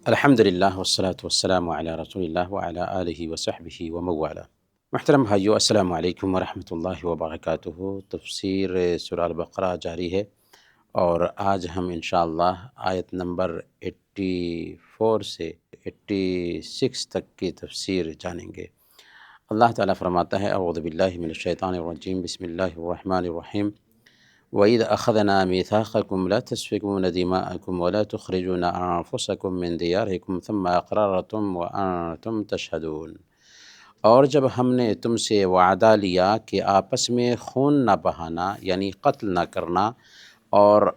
الحمدللہ والصلاة والسلام علی رسول اللہ وعلی آلہ وصحبہ وموالا۔ محترم بھائیو، السلام علیکم ورحمۃ اللہ وبرکاتہ۔ تفسیر سورہ البقرہ جاری ہے اور آج ہم انشاءاللہ آیت نمبر 84 سے 86 تک کی تفسیر جانیں گے۔ اللہ تعالیٰ فرماتا ہے: اعوذ باللہ من الشیطان الرجیم، بسم اللہ الرحمن الرحیم۔ وَإِذْ أَخَذْنَا مِيثَاقَكُمْ لَا تَسْفِكُونَ دِمَاءَكُمْ وَلَا تُخْرِجُونَ أَنفُسَكُمْ مِنْ دِيَارِكُمْ ثُمَّ أَقْرَرْتُمْ وَأَنْتُمْ تَشْهَدُونَ۔ اور جب ہم نے تم سے وعدہ لیا کہ آپس میں خون نہ بہانا یعنی قتل نہ کرنا اور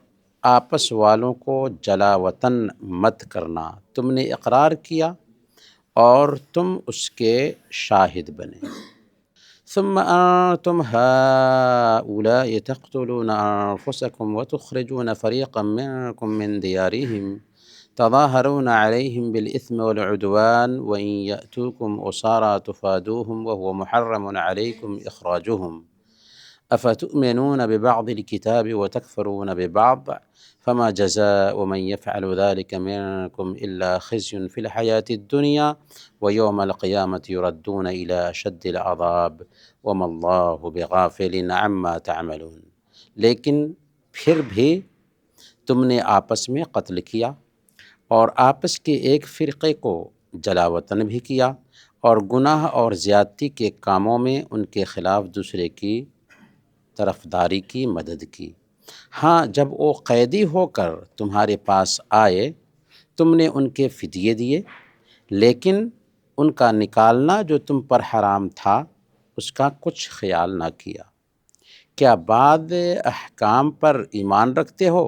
آپس والوں کو جلا وطن مت کرنا، تم نے اقرار کیا اور تم اس کے شاہد بنے۔ ثم أنتم هؤلاء تقتلون أنفسكم وتخرجون فريقا منكم من ديارهم تظاهرون عليهم بالإثم والعدوان وإن يأتوكم أسارى تفادوهم وهو محرم عليكم إخراجهم أفتؤمنون ببعض الكتاب وتكفرون ببعض فما جزاء من يفعل ذلك منكم إلا خزي في الحياة الدنيا ويوم القيامة يردون إلى أشد العذاب وما اللہ بغافل عما تعملون۔ لیکن پھر بھی تم نے آپس میں قتل کیا اور آپس کے ایک فرقے کو جلا وطن بھی کیا اور گناہ اور زیادتی کے کاموں میں ان کے خلاف دوسرے کی طرفداری کی مدد کی۔ ہاں، جب وہ قیدی ہو کر تمہارے پاس آئے تم نے ان کے فدیے دیے، لیکن ان کا نکالنا جو تم پر حرام تھا اس کا کچھ خیال نہ کیا۔ کیا بعض احکام پر ایمان رکھتے ہو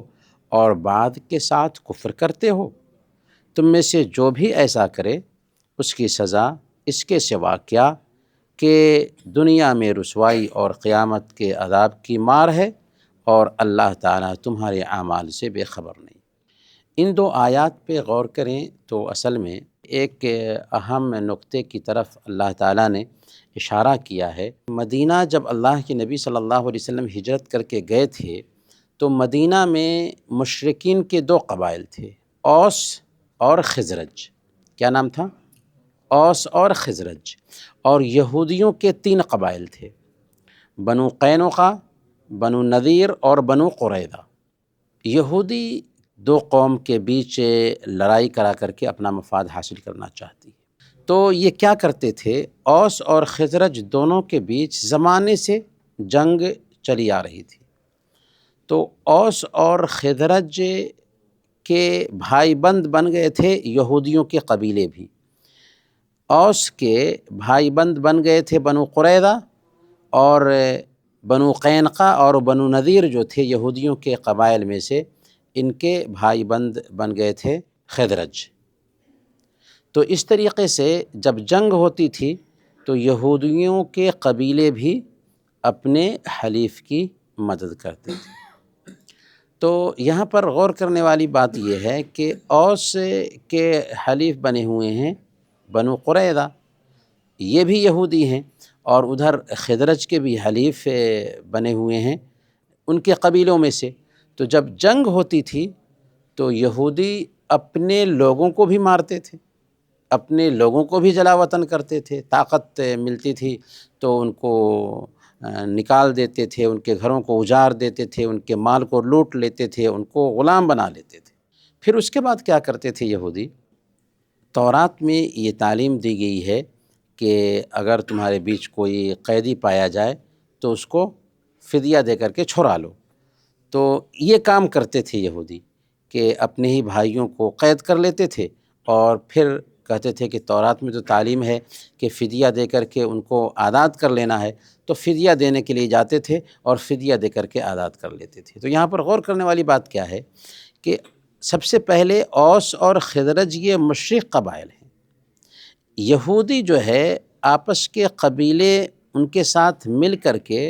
اور بعض کے ساتھ کفر کرتے ہو؟ تم میں سے جو بھی ایسا کرے اس کی سزا اس کے سوا کیا کہ دنیا میں رسوائی اور قیامت کے عذاب کی مار ہے، اور اللہ تعالیٰ تمہارے اعمال سے بے خبر نہیں۔ ان دو آیات پہ غور کریں تو اصل میں ایک اہم نقطے کی طرف اللہ تعالیٰ نے اشارہ کیا ہے۔ مدینہ جب اللہ کے نبی صلی اللہ علیہ وسلم ہجرت کر کے گئے تھے تو مدینہ میں مشرکین کے دو قبائل تھے، اوس اور خزرج۔ کیا نام تھا؟ اوس اور خزرج۔ اور یہودیوں کے تین قبائل تھے، بنو قینقاع، بنو نذیر اور بنو قریظہ۔ یہودی دو قوم کے بیچ لڑائی کرا کر کے اپنا مفاد حاصل کرنا چاہتی ہے، تو یہ کیا کرتے تھے، اوس اور خزرج دونوں کے بیچ زمانے سے جنگ چلی آ رہی تھی۔ تو اوس اور خزرج کے بھائی بند بن گئے تھے یہودیوں کے قبیلے بھی۔ اوس کے بھائی بند بن گئے تھے بنو قریظہ، اور بنو قینقاع اور بنو نذیر جو تھے یہودیوں کے قبائل میں سے، ان کے بھائی بند بن گئے تھے خزرج۔ تو اس طریقے سے جب جنگ ہوتی تھی تو یہودیوں کے قبیلے بھی اپنے حلیف کی مدد کرتے تھے۔ تو یہاں پر غور کرنے والی بات یہ ہے کہ اوس کے حلیف بنے ہوئے ہیں بنو قریظہ، یہ بھی یہودی ہیں، اور ادھر خزرج کے بھی حلیف بنے ہوئے ہیں ان کے قبیلوں میں سے۔ تو جب جنگ ہوتی تھی تو یہودی اپنے لوگوں کو بھی مارتے تھے، اپنے لوگوں کو بھی جلا وطن کرتے تھے، طاقت ملتی تھی تو ان کو نکال دیتے تھے، ان کے گھروں کو اجاڑ دیتے تھے، ان کے مال کو لوٹ لیتے تھے، ان کو غلام بنا لیتے تھے۔ پھر اس کے بعد کیا کرتے تھے یہودی؟ تورات میں یہ تعلیم دی گئی ہے کہ اگر تمہارے بیچ کوئی قیدی پایا جائے تو اس کو فدیہ دے کر کے چھڑا لو۔ تو یہ کام کرتے تھے یہودی کہ اپنے ہی بھائیوں کو قید کر لیتے تھے اور پھر کہتے تھے کہ تورات میں تو تعلیم ہے کہ فدیہ دے کر کے ان کو آزاد کر لینا ہے، تو فدیہ دینے کے لیے جاتے تھے اور فدیہ دے کر کے آزاد کر لیتے تھے۔ تو یہاں پر غور کرنے والی بات کیا ہے کہ سب سے پہلے اوس اور خزرج یہ مشرک قبائل ہیں۔ یہودی جو ہے آپس کے قبیلے ان کے ساتھ مل کر کے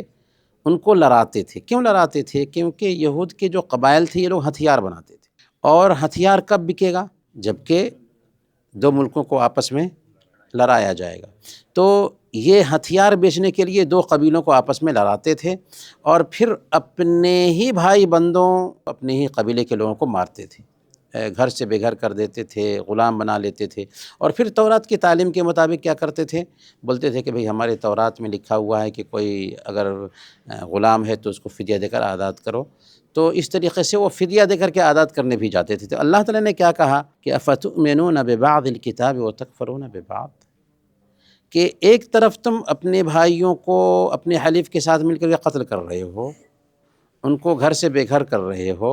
ان کو لڑاتے تھے۔ کیوں لڑاتے تھے؟ کیونکہ یہود کے جو قبائل تھے یہ لوگ ہتھیار بناتے تھے، اور ہتھیار کب بکے گا؟ جبکہ دو ملکوں کو آپس میں لڑایا جائے گا۔ تو یہ ہتھیار بیچنے کے لیے دو قبیلوں کو آپس میں لڑاتے تھے، اور پھر اپنے ہی بھائی بندوں، اپنے ہی قبیلے کے لوگوں کو مارتے تھے، گھر سے بے گھر کر دیتے تھے، غلام بنا لیتے تھے، اور پھر تورات کی تعلیم کے مطابق کیا کرتے تھے، بولتے تھے کہ بھئی ہمارے تورات میں لکھا ہوا ہے کہ کوئی اگر غلام ہے تو اس کو فدیہ دے کر آزاد کرو، تو اس طریقے سے وہ فدیہ دے کر کے آزاد کرنے بھی جاتے تھے۔ تو اللہ تعالیٰ نے کیا کہا کہ افتؤمنون ببعض الکتاب وتکفرون ببعض، کہ ایک طرف تم اپنے بھائیوں کو اپنے حلیف کے ساتھ مل کر کے قتل کر رہے ہو، ان کو گھر سے بے گھر کر رہے ہو،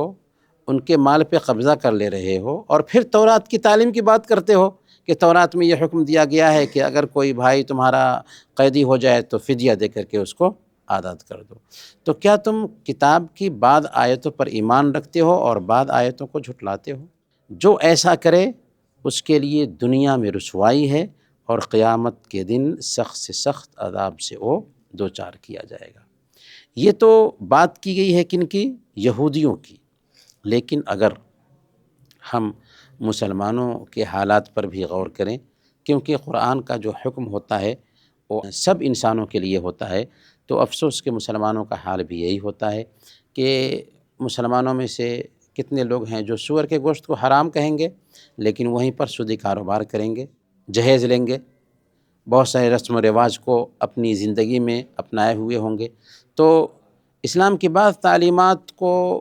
ان کے مال پہ قبضہ کر لے رہے ہو، اور پھر تورات کی تعلیم کی بات کرتے ہو کہ تورات میں یہ حکم دیا گیا ہے کہ اگر کوئی بھائی تمہارا قیدی ہو جائے تو فدیہ دے کر کے اس کو آزاد کر دو۔ تو کیا تم کتاب کی بعض آیتوں پر ایمان رکھتے ہو اور بعض آیتوں کو جھٹلاتے ہو؟ جو ایسا کرے اس کے لیے دنیا میں رسوائی ہے، اور قیامت کے دن سخت سے سخت عذاب سے وہ دوچار کیا جائے گا۔ یہ تو بات کی گئی ہے کن کی؟ یہودیوں کی۔ لیکن اگر ہم مسلمانوں کے حالات پر بھی غور کریں، کیونکہ قرآن کا جو حکم ہوتا ہے وہ سب انسانوں کے لیے ہوتا ہے، تو افسوس کہ مسلمانوں کا حال بھی یہی ہوتا ہے کہ مسلمانوں میں سے کتنے لوگ ہیں جو سور کے گوشت کو حرام کہیں گے، لیکن وہیں پر سودی کاروبار کریں گے، جہیز لیں گے، بہت سارے رسم و رواج کو اپنی زندگی میں اپنائے ہوئے ہوں گے۔ تو اسلام کی بعض تعلیمات کو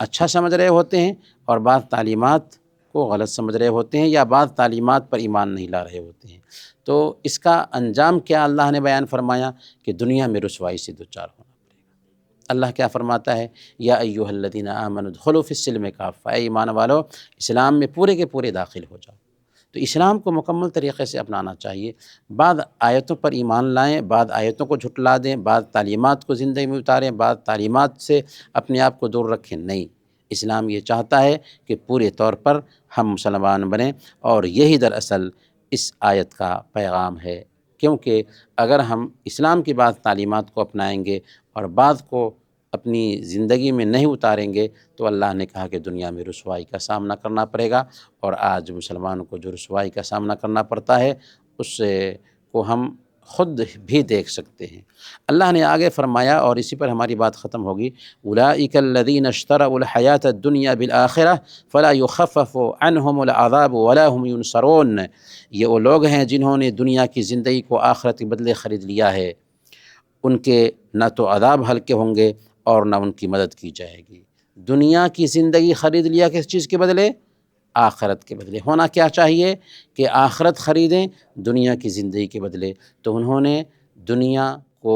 اچھا سمجھ رہے ہوتے ہیں اور بعض تعلیمات کو غلط سمجھ رہے ہوتے ہیں، یا بعض تعلیمات پر ایمان نہیں لا رہے ہوتے ہیں۔ تو اس کا انجام کیا اللہ نے بیان فرمایا کہ دنیا میں رسوائی سے دوچار ہونا پڑے گا۔ اللہ کیا فرماتا ہے؟ یا ایھا الذین آمنوا ادخلوا فی السلم کافہ، اے ایمان والو اسلام میں پورے کے پورے داخل ہو جاؤ۔ تو اسلام کو مکمل طریقے سے اپنانا چاہیے۔ بعض آیتوں پر ایمان لائیں، بعض آیتوں کو جھٹلا دیں، بعض تعلیمات کو زندگی میں اتاریں، بعض تعلیمات سے اپنے آپ کو دور رکھیں، نہیں۔ اسلام یہ چاہتا ہے کہ پورے طور پر ہم مسلمان بنیں، اور یہی دراصل اس آیت کا پیغام ہے، کیونکہ اگر ہم اسلام کی بعض تعلیمات کو اپنائیں گے اور بعض کو اپنی زندگی میں نہیں اتاریں گے تو اللہ نے کہا کہ دنیا میں رسوائی کا سامنا کرنا پڑے گا، اور آج مسلمانوں کو جو رسوائی کا سامنا کرنا پڑتا ہے اس کو ہم خود بھی دیکھ سکتے ہیں۔ اللہ نے آگے فرمایا، اور اسی پر ہماری بات ختم ہوگی، اولئک الذین اشتروا الحیاۃ الدنیا بالآخرہ فلا یخفف عنہم العذاب ولا هم ینصرون، یہ وہ لوگ ہیں جنہوں نے دنیا کی زندگی کو آخرت کے بدلے خرید لیا ہے، ان کے نہ تو عذاب ہلکے ہوں گے اور نہ ان کی مدد کی جائے گی۔ دنیا کی زندگی خرید لیا کس چیز کے بدلے؟ آخرت کے بدلے۔ ہونا کیا چاہیے کہ آخرت خریدیں دنیا کی زندگی کے بدلے، تو انہوں نے دنیا کو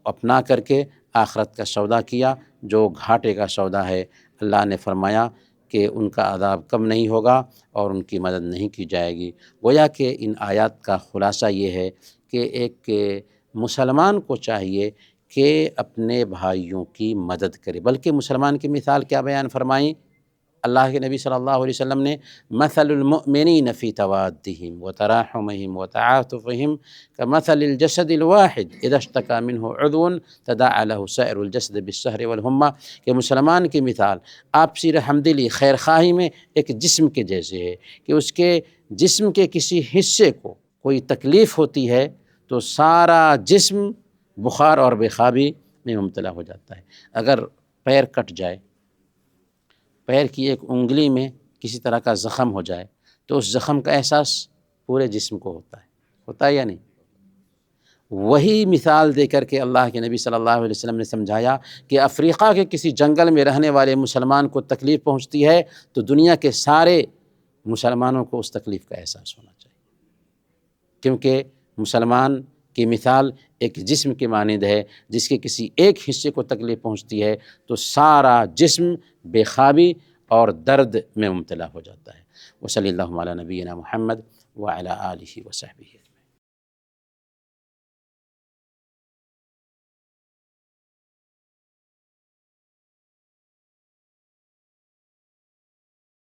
اپنا کر کے آخرت کا سودا کیا، جو گھاٹے کا سودا ہے۔ اللہ نے فرمایا کہ ان کا عذاب کم نہیں ہوگا اور ان کی مدد نہیں کی جائے گی۔ گویا کہ ان آیات کا خلاصہ یہ ہے کہ ایک مسلمان کو چاہیے کہ اپنے بھائیوں کی مدد کرے، بلکہ مسلمان کی مثال کیا بیان فرمائیں اللہ کے نبی صلی اللہ علیہ وسلم نے؟ مثل المؤمنین فی توادہم وتراحمہم وتعاطفہم کمثل الجسد الواحد اذا اشتکى منہ عضو تداعى له سائر الجسد بالسہر والحمى، کہ مسلمان کی مثال آپسی رحمدلی خیر خواہی میں ایک جسم کے جیسے ہے، کہ اس کے جسم کے کسی حصے کو کوئی تکلیف ہوتی ہے تو سارا جسم بخار اور بے خوابی میں مبتلا ہو جاتا ہے۔ اگر پیر کٹ جائے، پیر کی ایک انگلی میں کسی طرح کا زخم ہو جائے تو اس زخم کا احساس پورے جسم کو ہوتا ہے یا نہیں؟ وہی مثال دے کر کے اللہ کے نبی صلی اللہ علیہ وسلم نے سمجھایا کہ افریقہ کے کسی جنگل میں رہنے والے مسلمان کو تکلیف پہنچتی ہے تو دنیا کے سارے مسلمانوں کو اس تکلیف کا احساس ہونا چاہیے، کیونکہ مسلمان کی مثال ایک جسم کے مانند ہے، جس کے کسی ایک حصے کو تکلیف پہنچتی ہے تو سارا جسم بے خوابی اور درد میں مبتلا ہو جاتا ہے۔ وصلی اللہ علی نبینا محمد وعلی آلہ وصحبہ۔